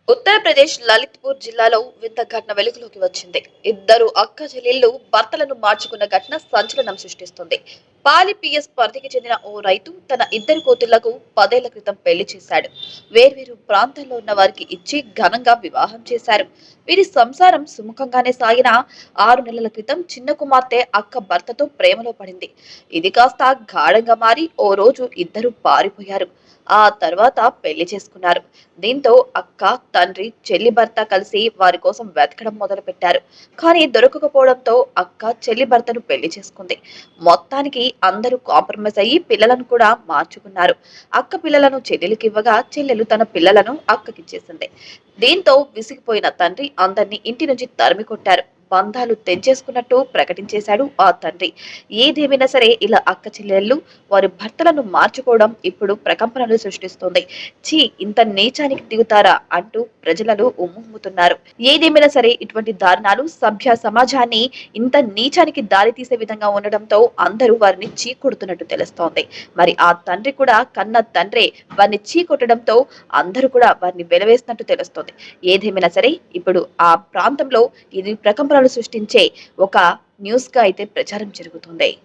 ఉత్తరప్రదేశ్ లలిత్పూర్ జిల్లాలో వింత ఘటన వెలుగులోకి వచ్చింది. ఇద్దరు అక్క చెల్లెళ్లు భర్తలను మార్చుకున్న ఘటన సంచలనం సృష్టిస్తుంది. పాలి పిఎస్ పరిధికి చెందిన ఓ రైతు తన ఇద్దరు కూతుళ్లకు 10 ఏళ్ల క్రితం పెళ్లి చేశాడు. వేర్వేరు ప్రాంతాల్లో ఉన్న వారికి ఇచ్చి ఘనంగా వివాహం చేశారు. వీరి సంసారం సుముఖంగానే సాగిన 6 నెలల క్రితం చిన్న కుమార్తె అక్క భర్తతో ప్రేమలో పడింది. ఇది కాస్త గాఢంగా మారి ఓ రోజు ఇద్దరు పారిపోయారు. ఆ తర్వాత పెళ్లి చేసుకున్నారు. దీంతో అక్క, తండ్రి, చెల్లి భర్త కలిసి వారి కోసం వెతకడం మొదలుపెట్టారు. కానీ దొరకకపోవడంతో అక్క చెల్లి భర్తను పెళ్లి చేసుకుంది. మొత్తానికి అందరూ కాంప్రమైజ్ అయ్యి పిల్లలను కూడా మార్చుకున్నారు. అక్క పిల్లలను చెల్లెలికి ఇవ్వగా చెల్లెలు తన పిల్లలను అక్కకిచ్చేసింది. దీంతో విసిగిపోయిన తండ్రి అందరినీ ఇంటి నుంచి తరిమి కొట్టారు. బంధాలు తెంచేసుకున్నట్టు ప్రకటించేశాడు ఆ తండ్రి. ఏదేమైనా సరే ఇలా అక్క చెల్లెళ్ళు వారి భర్తలను మార్చుకోవడం ఇప్పుడు ప్రకంపనలు సృష్టిస్తోంది. ఛీ, ఇంత నీచానికి దిగుతారా అంటూ ప్రజలను ఉమ్మూముతున్నారు. ఏదేమైనా సరే ఇటువంటి దారుణాలు సభ్య సమాజాన్ని ఇంత నీచానికి దారి తీసే విధంగా ఉండడంతో అందరూ వారిని చీకొడుతున్నట్టు తెలుస్తోంది. మరి ఆ తండ్రి కూడా కన్న తండ్రే వారిని చీకొట్టడంతో అందరూ కూడా వారిని వెలవేసినట్టు తెలుస్తోంది. ఏదేమైనా సరే ఇప్పుడు ఆ ప్రాంతంలో ఇది ప్రకంపనలు సృష్టించే ఒక న్యూస్ గా అయితే ప్రచారం జరుగుతుంది.